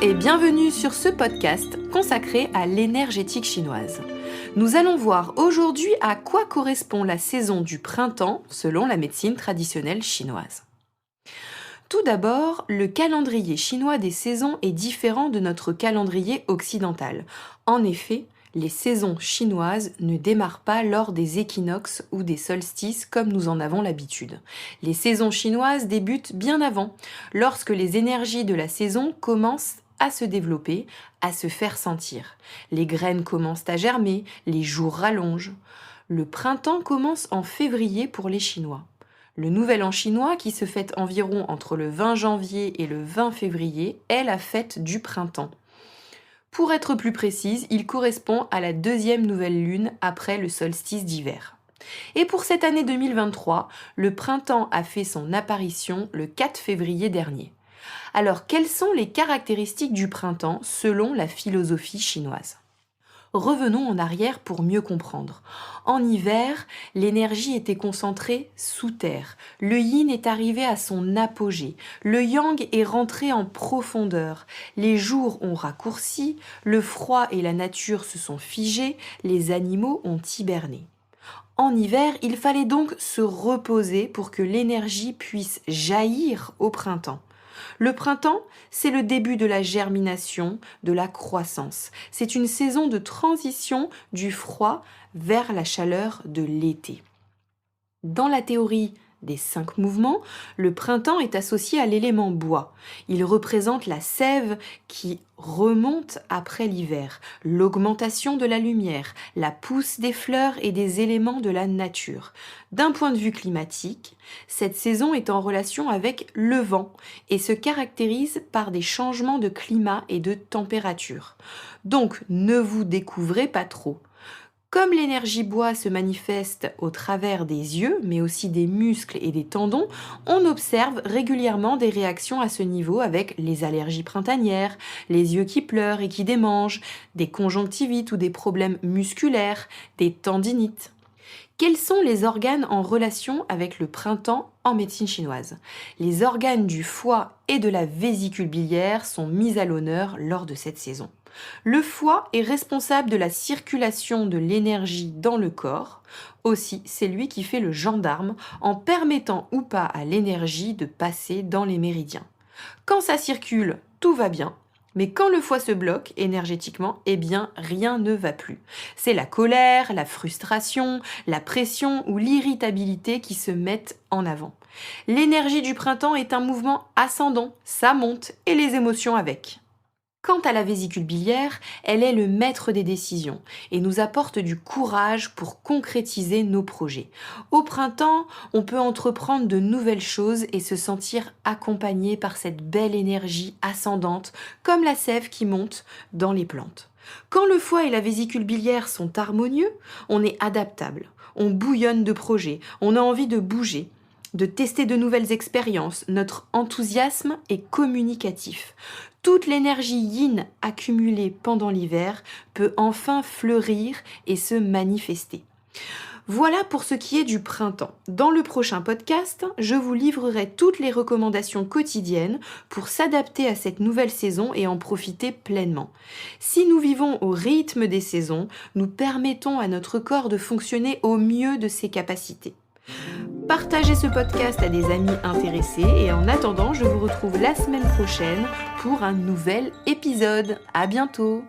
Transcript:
et bienvenue sur ce podcast consacré à l'énergétique chinoise. Nous allons voir aujourd'hui à quoi correspond la saison du printemps selon la médecine traditionnelle chinoise. Tout d'abord, le calendrier chinois des saisons est différent de notre calendrier occidental. En effet, les saisons chinoises ne démarrent pas lors des équinoxes ou des solstices comme nous en avons l'habitude. Les saisons chinoises débutent bien avant, lorsque les énergies de la saison commencent à se développer, à se faire sentir. Les graines commencent à germer, les jours rallongent. Le printemps commence en février pour les Chinois. Le nouvel an chinois, qui se fête environ entre le 20 janvier et le 20 février, est la fête du printemps. Pour être plus précise, il correspond à la deuxième nouvelle lune après le solstice d'hiver. Et pour cette année 2023, le printemps a fait son apparition le 4 février dernier. Alors, quelles sont les caractéristiques du printemps selon la philosophie chinoise ? Revenons en arrière pour mieux comprendre. En hiver, l'énergie était concentrée sous terre. Le yin est arrivé à son apogée. Le yang est rentré en profondeur. Les jours ont raccourci, le froid et la nature se sont figés, les animaux ont hiberné. En hiver, il fallait donc se reposer pour que l'énergie puisse jaillir au printemps. Le printemps, c'est le début de la germination, de la croissance. C'est une saison de transition du froid vers la chaleur de l'été. Dans la théorie des 5 mouvements, le printemps est associé à l'élément bois. Il représente la sève qui remonte après l'hiver, l'augmentation de la lumière, la pousse des fleurs et des éléments de la nature. D'un point de vue climatique, cette saison est en relation avec le vent et se caractérise par des changements de climat et de température. Donc, ne vous découvrez pas trop. Comme l'énergie bois se manifeste au travers des yeux, mais aussi des muscles et des tendons, on observe régulièrement des réactions à ce niveau avec les allergies printanières, les yeux qui pleurent et qui démangent, des conjonctivites ou des problèmes musculaires, des tendinites. Quels sont les organes en relation avec le printemps en médecine chinoise ? Les organes du foie et de la vésicule biliaire sont mis à l'honneur lors de cette saison. Le foie est responsable de la circulation de l'énergie dans le corps. Aussi, c'est lui qui fait le gendarme en permettant ou pas à l'énergie de passer dans les méridiens. Quand ça circule, tout va bien. Mais quand le foie se bloque énergétiquement, eh bien rien ne va plus. C'est la colère, la frustration, la pression ou l'irritabilité qui se mettent en avant. L'énergie du printemps est un mouvement ascendant, ça monte et les émotions avec. Quant à la vésicule biliaire, elle est le maître des décisions et nous apporte du courage pour concrétiser nos projets. Au printemps, on peut entreprendre de nouvelles choses et se sentir accompagné par cette belle énergie ascendante, comme la sève qui monte dans les plantes. Quand le foie et la vésicule biliaire sont harmonieux, on est adaptable, on bouillonne de projets, on a envie de bouger, de tester de nouvelles expériences, notre enthousiasme est communicatif. Toute l'énergie yin accumulée pendant l'hiver peut enfin fleurir et se manifester. Voilà pour ce qui est du printemps. Dans le prochain podcast, je vous livrerai toutes les recommandations quotidiennes pour s'adapter à cette nouvelle saison et en profiter pleinement. Si nous vivons au rythme des saisons, nous permettons à notre corps de fonctionner au mieux de ses capacités. Partagez ce podcast à des amis intéressés et en attendant, je vous retrouve la semaine prochaine pour un nouvel épisode. À bientôt!